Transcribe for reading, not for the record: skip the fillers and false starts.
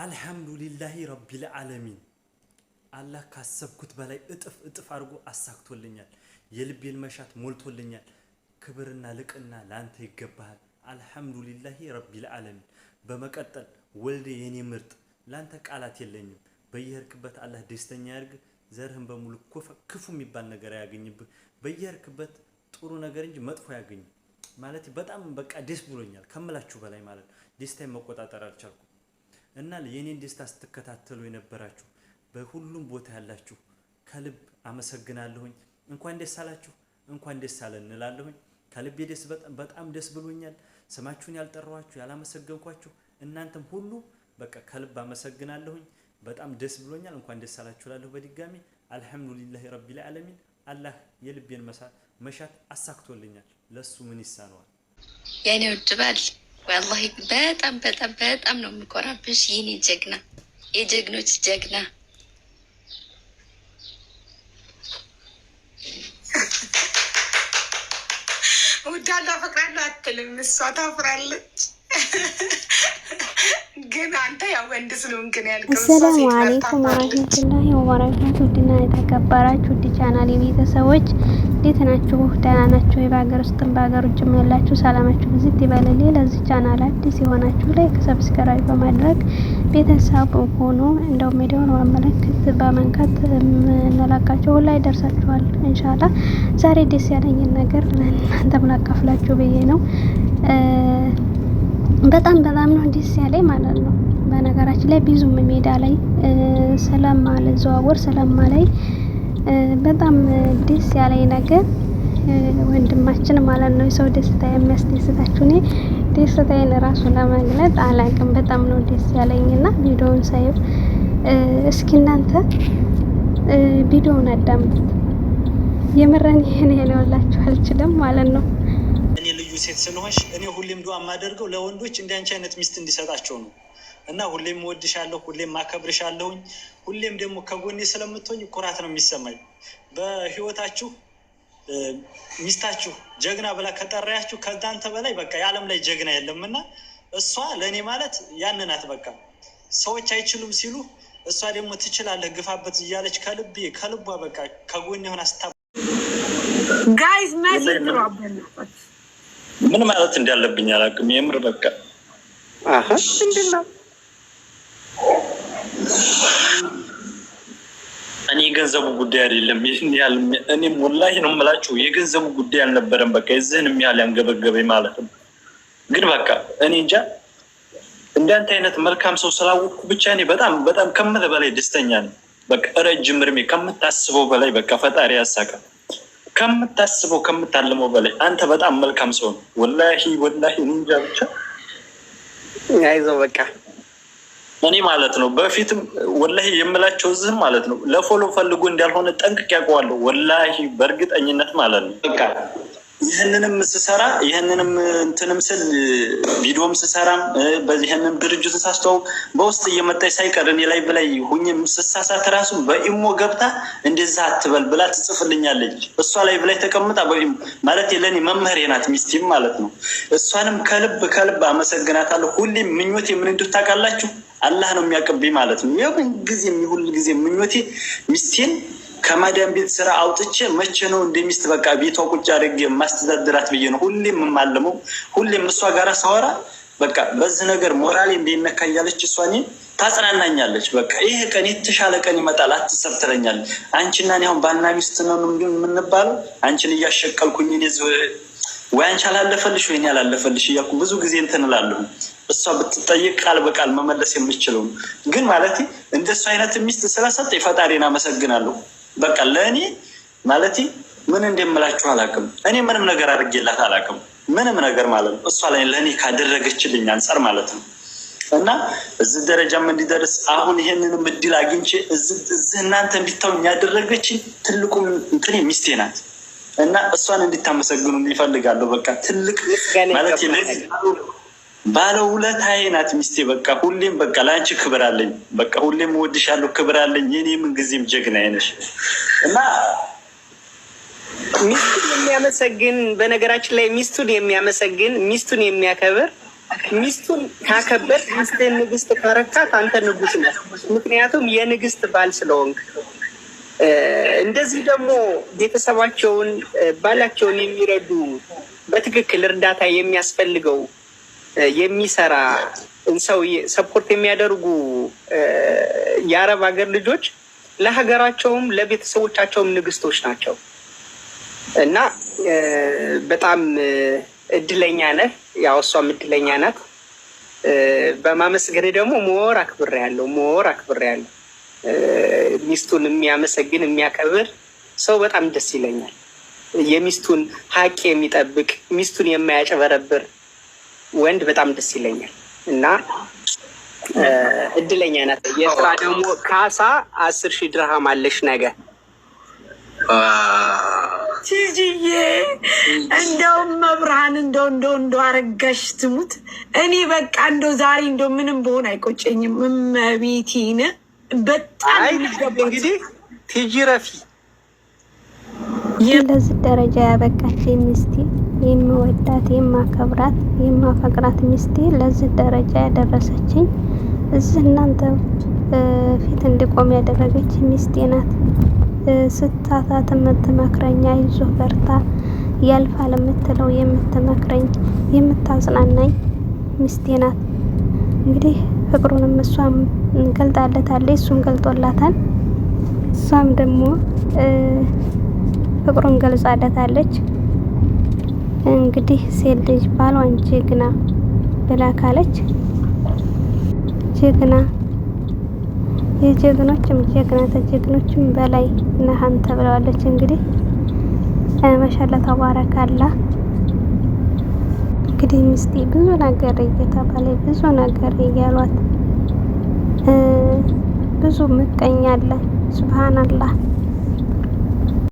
አልহামዱሊላሂ ረቢል ዓለሚን አላህ ካሰብኩት በላይ እጥፍ አድርጎ አሳክቶልኛል። የልቤን መሻት ሞልቶልኛል። ክብርና ልቅና ላንተ ይገባሃል። አልহামዱሊላሂ ረቢል ዓለሚን። በመቀጠል ወልዴ የኔ ምርጥ ላንተ ቃላት የለኝም። በየርክበት አላህ ደስተኛ ያርግ። ዘርህን በሙሉ ክፉ የሚባል ነገር ያገኝብህ። በየርክበት ጥሩ ነገር እንጂ መጥፎ ያገኝ ማለት በጣም በቃ ደስ ብሎኛል ከመላችሁ በላይ ማለት ደስታዬን መቆጣጠር አልቻልኩም። እና የኔን ደስታ ስትከታተሉ የነበራችሁ በሁሉም ቦታ ያላችሁ ከልብ አመሰግናለሁኝ። እንኳን ደስ አላችሁ፣ እንኳን ደስ አለን እንላለሁኝ። ከልቤ በጣም ደስ ብሎኛል። ስማችሁን ያልጠራኋችሁ ያላመሰገንኳችሁ እናንተም ሁሉ በቃ ከልብ አመሰግናለሁኝ። በጣም ደስ ብሎኛል። እንኳን ደስ አላችሁ እላለሁ በድጋሚ። አልহামዱሊላሂ ረቢል ዓለሚን። አላህ የልቤን መሻት አሳክቶልኛል። ለሱ ምን ይሳነዋል? የኔ ውድ ባል والله በጣም ነው የምኮራብሽ። የኔ ጀግና፣ የጀግኖች ጀግና። ወዳላ ፈቅራለሁ አትልም፣ እሷ ታፍራለች። ግን አንተ ያው ወንድ ስለሆንክ ነው ያልከው። አሰላሙ አለይኩም ወራህመቱላሂ ወበረካቱ። ድና የተከበራችሁ ቻናሌ ቤተሰቦች እንዴት ናችሁ? ደህና ናችሁ? በሀገር ውስጥም በሀገር ውጭም ያላችሁ ሰላማችሁ ብዝት ይበልልኝ። ለዚህ ቻናል አዲስ የሆናችሁ ላይክ፣ ሰብስክራይብ በማድረግ ቤተሰብ ሆኖ እንደው ቪዲዮውን ማመለከት በመንካት እንለቃችሁ ላይ ደርሳችኋል ኢንሻአላህ። ዛሬ ደስ ያለኝን ነገር ለእናንተም ላካፍላችሁ ብዬ ነው። በጣም ነው ደስ ያለኝ ማለት ነው። በነገራችን ላይ ብዙም ሜዳ ላይ ስለማልዘዋወር ስለማላይ በጣም ደስ ያለኝ ነገር ወንድማችን ማለት ነው። የሰው ደስታ የሚያስደስታችሁ እኔ ደስታዬን ራሱ ለመግለጽ አላውቅም። በጣም ነው ደስ ያለኝና ቪዲዮውን ሳይው እስኪ እናንተ ቪዲዮውን አዳምጡት። የምረን ይሄን ያለውላችሁ አልችልም ማለት ነው። እኔ ልዩ ሴት ስለሆንሽ እኔ ሁሌም ዱዓ የማደርገው ለወንዶች እንዳንቺ አይነት ሚስት እንዲሰጣቸው ነው። እና ሁሌም ወድሻለሁ፣ ሁሌም ማከብርሻለሁኝ። ሁሌም ደግሞ ከጎኔ ስለምትሆኝ ኩራት ነው የሚሰማኝ። በህይወታችሁ ሚስታችሁ ጀግና ብላ ከጠራያችሁ ከዛንተ በላይ በቃ የዓለም ላይ ጀግና የለምና እሷ ለእኔ ማለት ያንናት። በቃ ሰዎች አይችሉም ሲሉ እሷ ደግሞ ትችላለህ ግፋበት እያለች ከልቧ በቃ ከጎኔ ሆና ስታ ጋይስ ምን ማለት እንዳለብኝ አላውቅም። የምር በቃ ምንድነው እኔ የገንዘቡ ጉዳይ አይደለም። ይሄን ያህል እኔም ወላሂ ነው የምላችሁ የገንዘቡ ጉዳይ አልነበረም። በቃ የዚህንም ያህል ያንገበገበኝ ማለት ነው። ግን በቃ እኔ እንጃ እንዳንተ አይነት መልካም ሰው ስላወቅኩ ብቻ እኔ በጣም ከምልህ በላይ ደስተኛ ነኝ። በቃ ረጅም እድሜ ከምታስበው በላይ በቃ ፈጣሪ ያሳካ ከምታስበው ከምታልመው በላይ አንተ በጣም መልካም ሰው ነው። ወላሂ እንጃ ብቻ አይዞህ በቃ እኔ ማለት ነው በፊትም ወላሂ የምላቸው ዝም ማለት ነው ለፎሎ ፈልጎ እንዳልሆነ ጠንቅቄ ያውቀዋለሁ። ወላሂ በእርግጠኝነት ማለት ነው። በቃ ይህንንም ስሰራ ይህንንም እንትንም ስል ቪዲዮም ስሰራም በዚህንም ድርጅት ሳስተዋውቅ በውስጥ እየመጣች ሳይቀር እኔ ላይ በላይ ሁኝም ስሳሳት ራሱ በኢሞ ገብታ እንደዛ አትበል ብላ ትጽፍልኛለች። እሷ ላይ በላይ ተቀምጣ በኢሞ ማለት ለኔ መምህሬ ናት ሚስቴም ማለት ነው። እሷንም ከልብ አመሰግናታለሁ። ሁሌም ምኞቴ ምን እንደው ታውቃላችሁ አላህ ነው የሚያቀብኝ ማለት ነው። የምን ጊዜ ምኞቴ ሚስቴን ከማዳም ቤት ስራ አውጥቼ መቼ ነው እንደሚስት በቃ ቤቷ ቁጭ አድርጌ ማስተዳደራት ብዬ ነው ሁሌም የማለመው። ሁሌም እሷ ጋራ ሳወራ በቃ በዚህ ነገር ሞራሌ እንደነካ እያለች እሷ እኔን ታጽናናኛለች። በቃ ይሄ ቀን የተሻለ ቀን ይመጣል አትሰብ ትለኛለች። አንቺና እኔ አሁን ባልና ሚስት ነው የምንባለው። አንቺን እያሸቀልኩኝ እኔ ወይ አንቺ አላለፈልሽ ወይ እኔ አላለፈልሽ እያልኩ ብዙ ጊዜ እንትን እላለሁ። እሷ ብትጠይቅ ቃል በቃል መመለስ የምችለው ግን ማለት እንደሱ አይነት ሚስት ስለሰጠኝ ፈጣሪን አመሰግናለሁ። በቃ ለእኔ ማለት ምን እንደምላችሁ አላውቅም። እኔ ምንም ነገር አድርጌላት አላውቅም። ምንም ነገር ማለት ነው እሷ ላይ ለእኔ ካደረገችልኝ አንጻር ማለት ነው። እና እዚህ ደረጃም እንዲደርስ አሁን ይሄንንም እድል አግኝቼ እዚህ እናንተ እንዲታውኝ ያደረገችኝ ትልቁ እንትን ሚስቴ ናት። እና እሷን እንድታመሰግኑ ይፈልጋለሁ። በቃ ትልቅ ማለት ባለውለታዬ ናት ሚስቴ። በቃ ሁሌም በቃ ለአንቺ ክብር አለኝ። በቃ ሁሌም እወድሻለሁ፣ ክብር አለኝ። የኔ ምን ጊዜም ጀግና ነሽ። እና ሚስቱን የሚያመሰግን በነገራችን ላይ ሚስቱን የሚያከብር ሚስቱን ካከበር ሚስትን ንግስት ካረካት አንተ ንጉስ ነህ። ምክንያቱም የንግስት ባል ስለሆንክ። እንደዚህ ደግሞ ቤተሰባቸውን ባላቸውን የሚረዱ በትክክል እርዳታ የሚያስፈልገው የሚሰራ ሰው ሰፖርት የሚያደርጉ የአረብ ሀገር ልጆች ለሀገራቸውም ለቤተሰቦቻቸውም ንግስቶች ናቸው እና በጣም እድለኛ ነህ። ያው እሷም እድለኛ ናት። በማመስገን ደግሞ ሞር አክብሬያለሁ። ሚስቱን የሚያመሰግን የሚያከብር ሰው በጣም ደስ ይለኛል። የሚስቱን ሀቅ የሚጠብቅ ሚስቱን የማያጨበረብር ወንድ በጣም ደስ ይለኛል እና እድለኛ ናት። የስራ ደግሞ ካሳ 10,000 ድርሃም አለሽ ነገ። ቲጂዬ እንደውም መብርሃን እንደው አረጋሽ ትሙት። እኔ በቃ እንደው ዛሬ እንደው ምንም በሆን አይቆጨኝም። እመቤቴን በጣም እንግዲህ ቲጂ ረፊ ለዚህ ደረጃ ያበቃች ሚስቴ፣ የምወዳት የማከብራት የማፈቅራት ሚስቴ ለዚህ ደረጃ ያደረሰችኝ እዚህ እናንተ ፊት እንድቆም ያደረገች ሚስቴ ናት። ስታታት የምትመክረኝ አይዞህ በርታ ያልፋል የምትለው የምትመክረኝ የምታጽናናኝ ሚስቴ ናት። እንግዲህ ፍቅሩንም እሷም ገልጣለታለች፣ እሱም ገልጦላታል። እሷም ደግሞ ፍቅሩን ገልጻለታለች። እንግዲህ ሴት ልጅ ባሏን ጀግና ብላ ካለች ጀግና የጀግኖችም ጀግና ተጀግኖችም በላይ ነህ አንተ ብለዋለች። እንግዲህ ማሻአላ ተባረካላ። እንግዲህ ሚስቴ ብዙ ነገር እየተባለ ብዙ ነገር እያሏት ብዙ ምቀኛ አለ። ሱብሃንአላህ